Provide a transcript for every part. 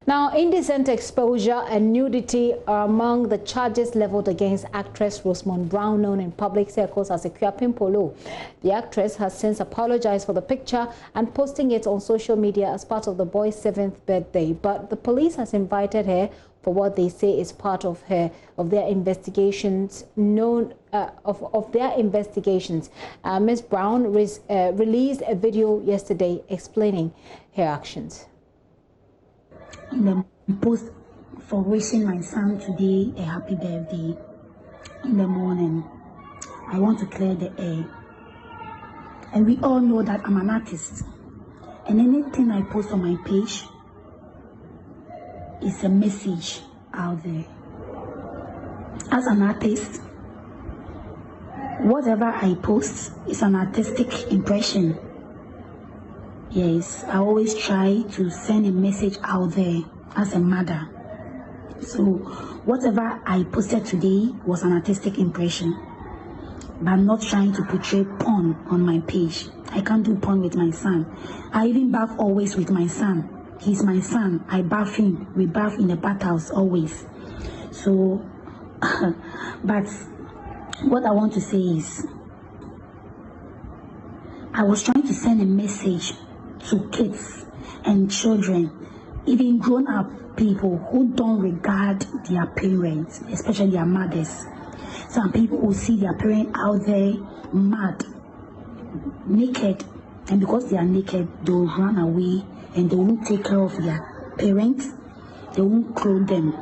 Now, indecent exposure and nudity are among the charges leveled against actress Rosamund Brown, known in public circles as Akuapem Poloo. The actress has since apologized for the picture and posting it on social media as part of the boy's 7th birthday. But the police has invited her for what they say is part of their investigations. Ms. Brown released a video yesterday explaining her actions. In the post for wishing my son today a happy birthday in the morning, I want to clear the air. And we all know that I'm an artist, and anything I post on my page is a message out there. As an artist, whatever I post is an artistic impression. Yes, I always try to send a message out there as a mother. So whatever I posted today was an artistic impression. But I'm not trying to portray porn on my page. I can't do porn with my son. I even bath always with my son. He's my son. I bath him. We bath in the bathhouse always. So, but what I want to say is, I was trying to send a message to kids and children, even grown-up people who don't regard their parents, especially their mothers. Some people who see their parents out there mad, naked, and because they are naked, they'll run away and they won't take care of their parents, they won't clothe them.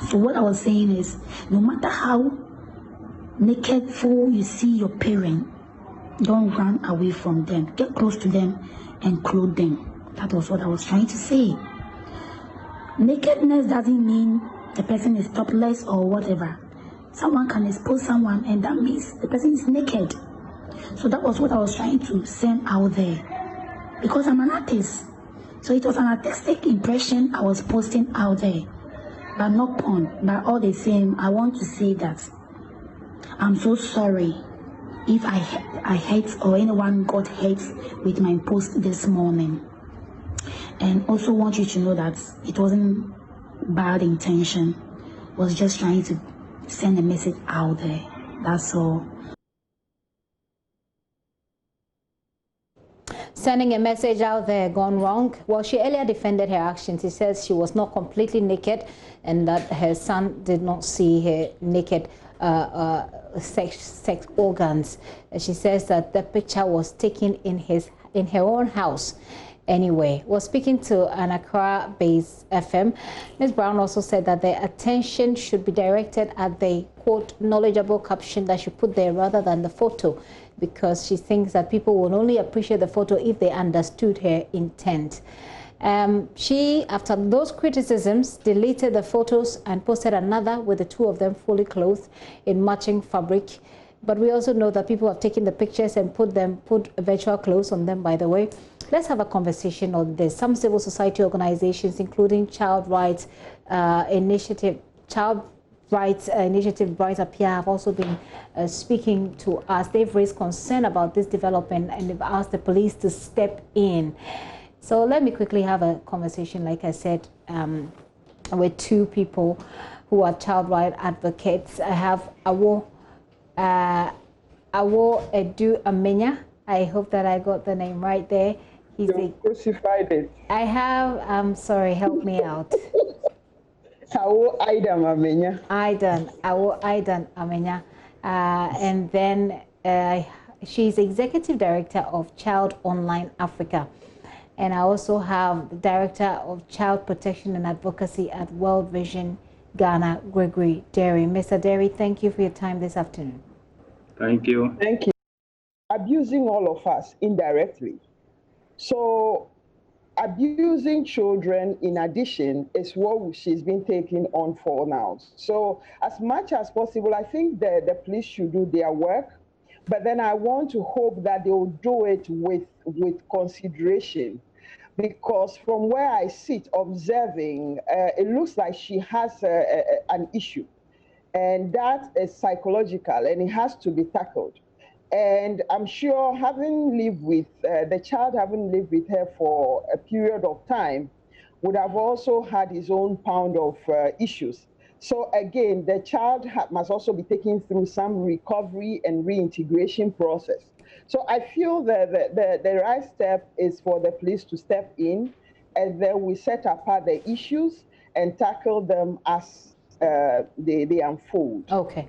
So what I was saying is, no matter how naked fool you see your parent, don't run away from them. Get close to them and clothe them. That was what I was trying to say. Nakedness doesn't mean the person is topless or whatever. Someone can expose someone and that means the person is naked. So that was what I was trying to send out there. Because I'm an artist. So it was an artistic impression I was posting out there. But not porn. But all the same, I want to say that I'm so sorry if I hate or anyone got hate with my post this morning. And also want you to know that it wasn't bad intention. I was just trying to send a message out there. That's all. Sending a message out there gone wrong? Well, she earlier defended her actions. She says she was not completely naked and that her son did not see her naked sex organs. She says that the picture was taken in her own house. Anyway, was speaking to an Accra-based FM. Ms. Brown also said that their attention should be directed at the, quote, knowledgeable caption that she put there rather than the photo, because she thinks that people will only appreciate the photo if they understood her intent. She, after those criticisms, deleted the photos and posted another with the two of them fully clothed in matching fabric. But we also know that people have taken the pictures and put virtual clothes on them, by the way. Let's have a conversation on this. Some civil society organizations, including Child Rights Initiative, Bright Appear, have also been speaking to us. They've raised concern about this development and they've asked the police to step in. So let me quickly have a conversation, like I said, with two people who are child rights advocates. I have Awo Edu Amenya. I hope that I got the name right there. You crucified it. I have, I'm sorry, help me out. Awo Aidan Amenya. Awo Aidan Amenya. And then she's Executive Director of Child Online Africa. And I also have the Director of Child Protection and Advocacy at World Vision Ghana, Gregory Derry. Mr. Derry, thank you for your time this afternoon. Thank you. Thank you. Abusing all of us indirectly. So abusing children in addition is what she's been taking on for now. So as much as possible, I think the police should do their work, but then I want to hope that they will do it with consideration, because from where I sit observing, it looks like she has an issue, and that is psychological and it has to be tackled. And I'm sure having lived with the child, having lived with her for a period of time, would have also had his own pound of issues. So again, the child must also be taken through some recovery and reintegration process. So I feel that the right step is for the police to step in, and then we set apart the issues and tackle them as they unfold. Okay.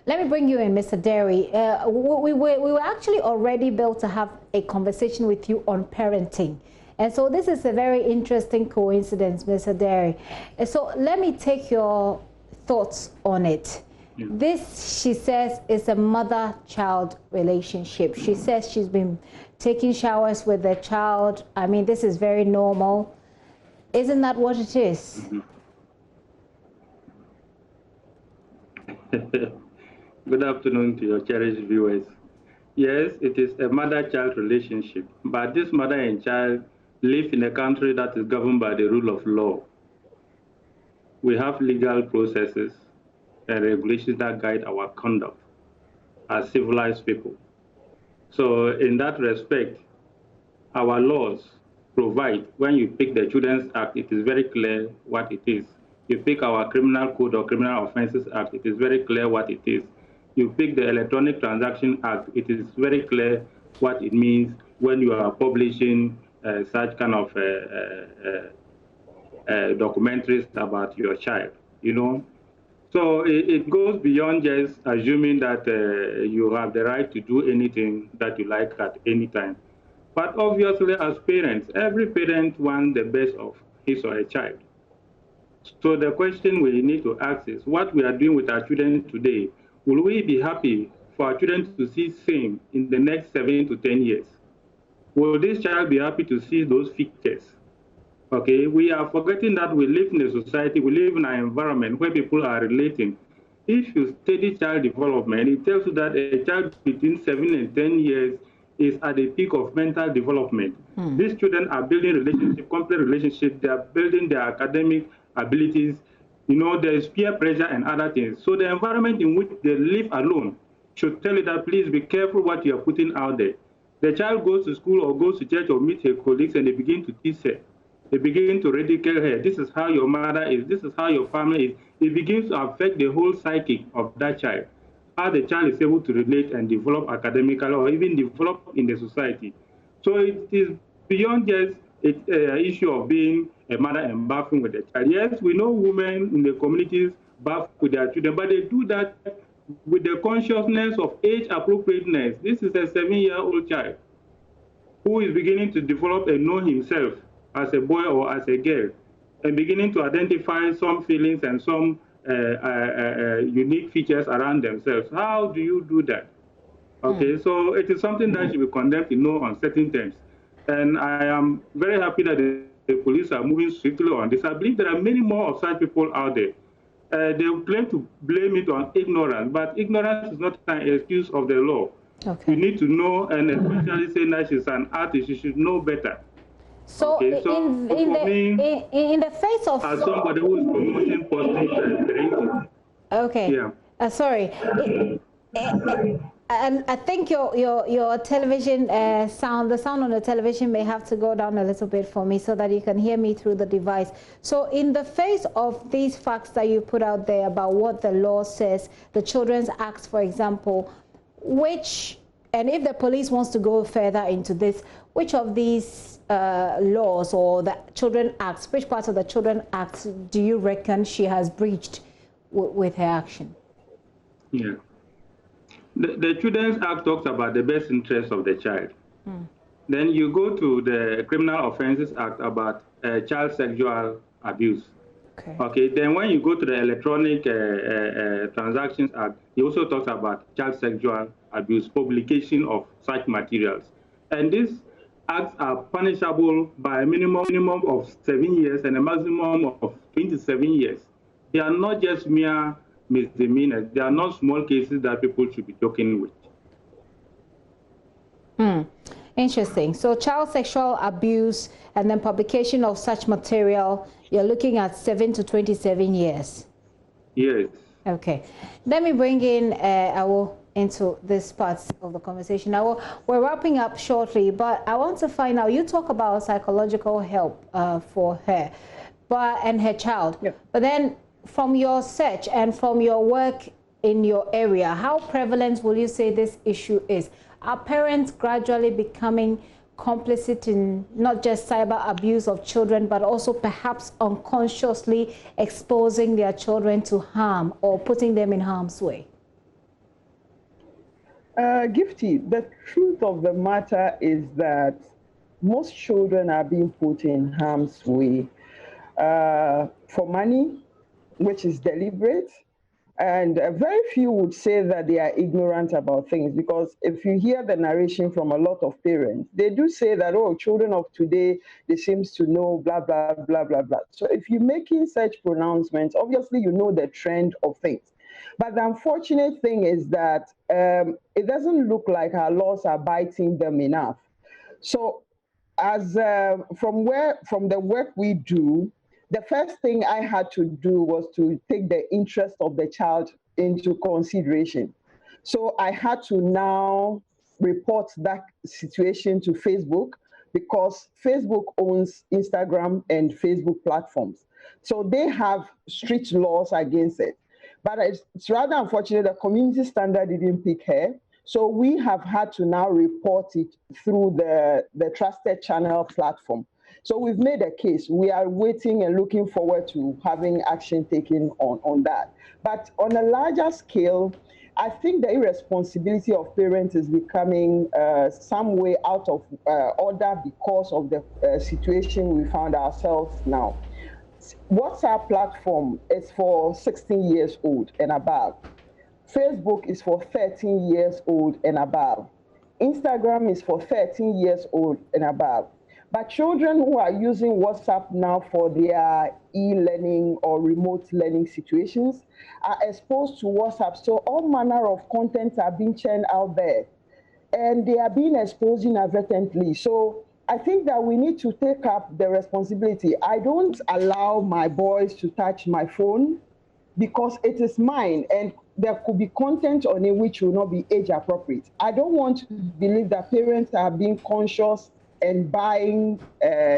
Let me bring you in, Mr. Derry. We were actually already built to have a conversation with you on parenting. And so this is a very interesting coincidence, Mr. Derry. And so let me take your thoughts on it. Yeah. This, she says, is a mother-child relationship. She says she's been taking showers with the child. I mean, this is very normal. Isn't that what it is? Good afternoon to your cherished viewers. Yes, it is a mother-child relationship, but this mother and child live in a country that is governed by the rule of law. We have legal processes and regulations that guide our conduct as civilized people. So in that respect, our laws provide, when you pick the Children's Act, it is very clear what it is. You pick our Criminal Code or Criminal Offences Act, it is very clear what it is. You pick the Electronic Transaction Act, it is very clear what it means when you are publishing such kind of documentaries about your child, you know. So it goes beyond just assuming that you have the right to do anything that you like at any time. But obviously, as parents, every parent wants the best of his or her child. So the question we need to ask is, what we are doing with our children today, will we be happy for our children to see same in the next 7 to 10 years? Will this child be happy to see those features? Okay, we are forgetting that we live in a society, we live in an environment where people are relating. If you study child development, it tells you that a child between 7 and 10 years is at the peak of mental development. These children are building relationship, complex relationships, they are building their academic abilities, you know, there's peer pressure and other things. So the environment in which they live alone should tell you that please be careful what you are putting out there. The child goes to school or goes to church or meets her colleagues and they begin to tease her. They begin to ridicule her. This is how your mother is. This is how your family is. It begins to affect the whole psyche of that child. How the child is able to relate and develop academically or even develop in the society. So it is beyond just an issue of being a mother and bathing with the child. Yes, we know women in the communities bath with their children, but they do that with the consciousness of age appropriateness. This is a 7-year-old child who is beginning to develop and know himself as a boy or as a girl, and beginning to identify some feelings and some unique features around themselves. How do you do that? Okay, so it is something that should be condemned in no uncertain terms. And I am very happy that the police are moving swiftly on this. I believe there are many more of such people out there. They claim to blame it on ignorance, but ignorance is not an excuse of the law. Okay. You need to know, and especially saying that she's an artist, you should know better. So, okay, so in the face of as somebody who is promoting positive okay, yeah. Sorry, I think your television sound, the sound on the television may have to go down a little bit for me so that you can hear me through the device. So in the face of these facts that you put out there about what the law says, the Children's Act, for example, which, and if the police wants to go further into this, which of these laws or the Children's Act, which parts of the Children's Act do you reckon she has breached with her action? Yeah. The Children's Act talks about the best interest of the child. Then you go to the Criminal Offences Act about child sexual abuse. Okay. Then when you go to the Electronic Transactions Act, it also talks about child sexual abuse, publication of such materials. And these acts are punishable by a minimum of 7 years and a maximum of 27 years. They are not just mere misdemeanors. They are not small cases that people should be joking with. Interesting. So child sexual abuse and then publication of such material, you're looking at 7 to 27 years. Yes. Okay. Let me bring in into this part of the conversation. Now, we're wrapping up shortly, but I want to find out, you talk about psychological help for her and her child. Yeah. But then from your search and from your work in your area, how prevalent will you say this issue is? Are parents gradually becoming complicit in not just cyber abuse of children, but also perhaps unconsciously exposing their children to harm or putting them in harm's way? Gifty, the truth of the matter is that most children are being put in harm's way for money, which is deliberate. And very few would say that they are ignorant about things, because if you hear the narration from a lot of parents, they do say that, oh, children of today, they seem to know blah, blah, blah, blah, blah. So if you're making such pronouncements, obviously you know the trend of things. But the unfortunate thing is that it doesn't look like our laws are biting them enough. So as from the work we do, the first thing I had to do was to take the interest of the child into consideration. So I had to now report that situation to Facebook, because Facebook owns Instagram and Facebook platforms. So they have strict laws against it. But it's rather unfortunate the community standard didn't pick her. So we have had to now report it through the trusted channel platform. So we've made a case. We are waiting and looking forward to having action taken on that. But on a larger scale, I think the irresponsibility of parents is becoming some way out of order because of the situation we found ourselves now. WhatsApp platform is for 16 years old and above. Facebook is for 13 years old and above. Instagram is for 13 years old and above. But children who are using WhatsApp now for their e-learning or remote learning situations are exposed to WhatsApp. So all manner of content are being churned out there, and they are being exposed inadvertently. So I think that we need to take up the responsibility. I don't allow my boys to touch my phone because it is mine, and there could be content on it which will not be age appropriate. I don't want to believe that parents are being conscious and buying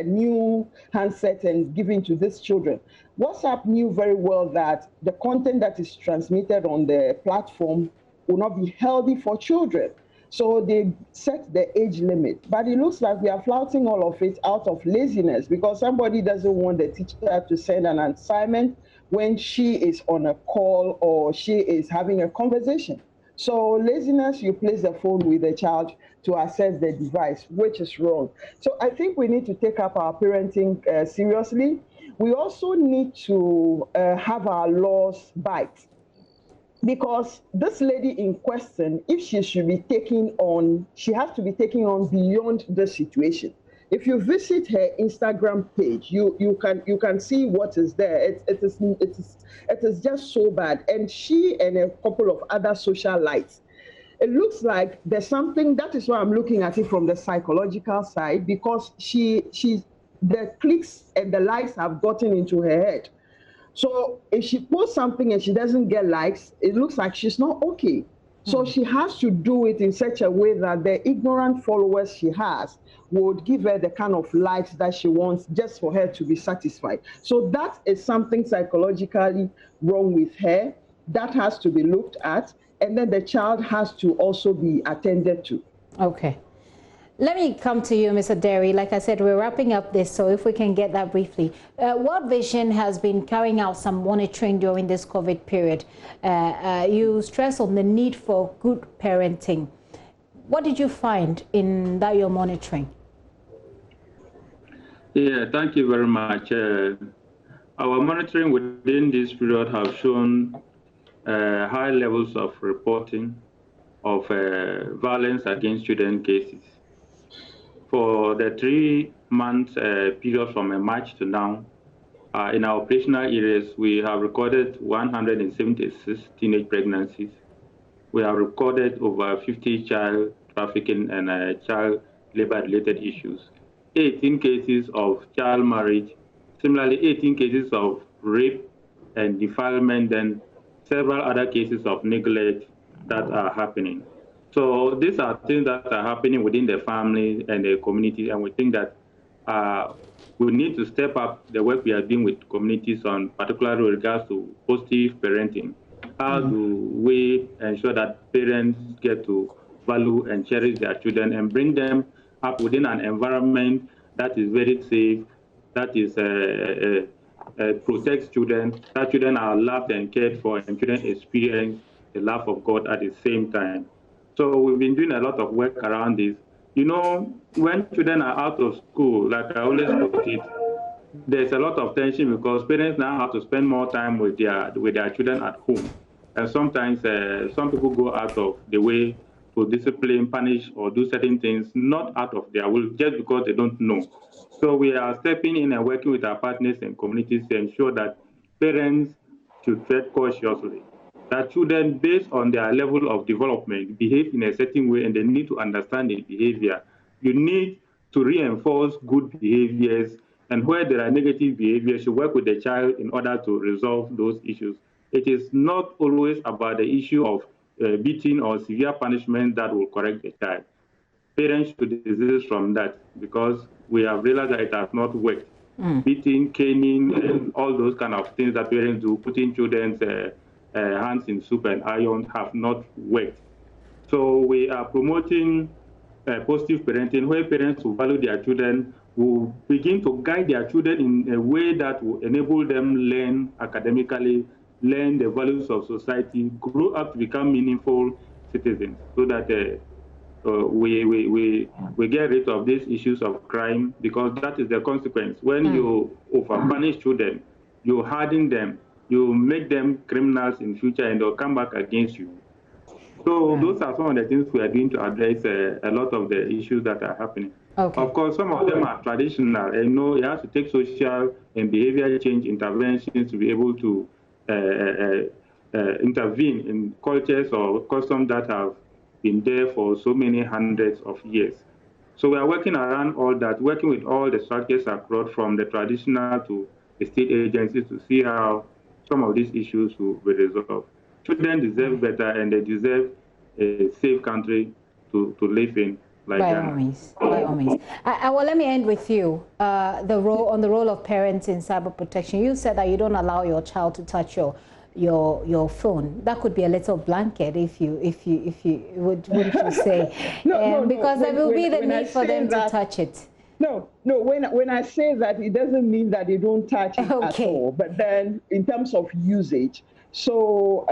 new handsets and giving to these children. WhatsApp knew very well that the content that is transmitted on the platform will not be healthy for children. So they set the age limit. But it looks like we are flouting all of it out of laziness, because somebody doesn't want the teacher to send an assignment when she is on a call or she is having a conversation. So laziness, you place the phone with the child to access the device, which is wrong. So I think we need to take up our parenting seriously. We also need to have our laws bite. Because this lady in question, if she should be taking on, she has to be taking on beyond the situation. If you visit her Instagram page, you can see what is there. It is just so bad. And she and a couple of other socialites, it looks like there's something. That is why I'm looking at it from the psychological side, because the clicks and the likes have gotten into her head. So if she posts something and she doesn't get likes, it looks like she's not okay. So she has to do it in such a way that the ignorant followers she has would give her the kind of likes that she wants just for her to be satisfied. So that is something psychologically wrong with her. That has to be looked at. And then the child has to also be attended to. Okay. Let me come to you, Mr. Derry. Like I said, we're wrapping up this, so if we can get that briefly. World Vision has been carrying out some monitoring during this COVID period. You stress on the need for good parenting. What did you find in that you're monitoring? Yeah, thank you very much. Our monitoring within this period have shown high levels of reporting of violence against children cases. For the 3-month period from March to now, in our operational areas, we have recorded 176 teenage pregnancies. We have recorded over 50 child trafficking and child labor-related issues, 18 cases of child marriage, similarly 18 cases of rape and defilement, and several other cases of neglect that are happening. So these are things that are happening within the family and the community, and we think that we need to step up the work we are doing with communities on, particularly with regards to positive parenting. How do we ensure that parents get to value and cherish their children and bring them up within an environment that is very safe, that is protects children, that children are loved and cared for, and children experience the love of God at the same time. So we've been doing a lot of work around this. You know, when children are out of school, like I always put it, there's a lot of tension because parents now have to spend more time with their children at home, and sometimes some people go out of the way to discipline, punish, or do certain things not out of their will, just because they don't know. So we are stepping in and working with our partners and communities to ensure that parents should tread cautiously. That children, based on their level of development, behave in a certain way, and they need to understand the behavior. You need to reinforce good behaviors, and where there are negative behaviors, you work with the child in order to resolve those issues. It is not always about the issue of beating or severe punishment that will correct the child. Parents should desist from that because we have realized that it has not worked. Beating, caning, and all those kind of things that parents do, putting children's hands in soup and iron, have not worked. So we are promoting positive parenting, where parents who value their children will begin to guide their children in a way that will enable them learn academically, learn the values of society, grow up to become meaningful citizens, so that we get rid of these issues of crime, because that is the consequence. When you over-punish children, you harden them, you make them criminals in future, and they'll come back against you. So those are some of the things we are doing to address a lot of the issues that are happening. Okay. Of course, some of them are traditional, and you know, you have to take social and behavioral change interventions to be able to intervene in cultures or customs that have been there for so many hundreds of years. So we are working around all that, working with all the structures across, from the traditional to the state agencies, to see how some of these issues will be resolved. Children deserve better, and they deserve a safe country to live in. Like by all means, by all means. Well, let me end with you. The role of parents in cyber protection. You said that you don't allow your child to touch your phone. That could be a little blanket, if you wouldn't you say? No, because there will be the need for them to touch it. No. When I say that, it doesn't mean that they don't touch it at all. But then, in terms of usage, so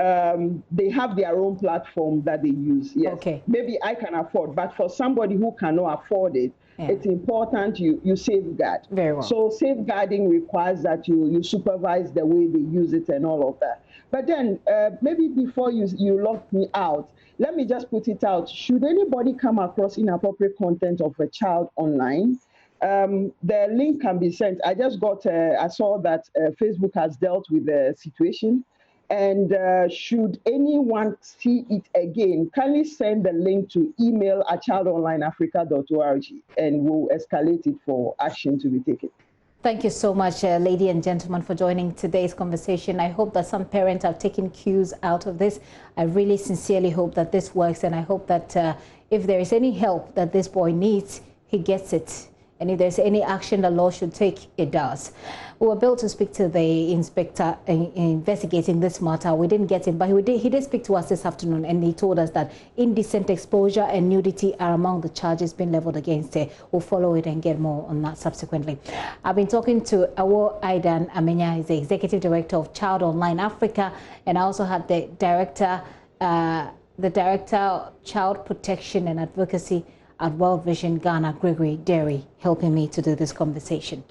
they have their own platform that they use. Yes. Okay. Maybe I can afford, but for somebody who cannot afford it, it's important you safeguard. Very well. So safeguarding requires that you supervise the way they use it and all of that. But then maybe before you lock me out, let me just put it out. Should anybody come across inappropriate content of a child online, the link can be sent. I just got, I saw that Facebook has dealt with the situation. And should anyone see it again, kindly send the link to email@childonlineafrica.org, and we'll escalate it for action to be taken. Thank you so much, ladies and gentlemen, for joining today's conversation. I hope that some parents have taken cues out of this. I really sincerely hope that this works, and I hope that if there is any help that this boy needs, he gets it. And if there's any action the law should take, it does. We were able to speak to the inspector investigating this matter. We didn't get him, but he did speak to us this afternoon, and he told us that indecent exposure and nudity are among the charges being leveled against her. We'll follow it and get more on that subsequently. I've been talking to Awo Aidan Amenya. He's the Executive Director of Child Online Africa, and I also had the Director of Child Protection and Advocacy at World Vision Ghana, Gregory Derry, helping me to do this conversation.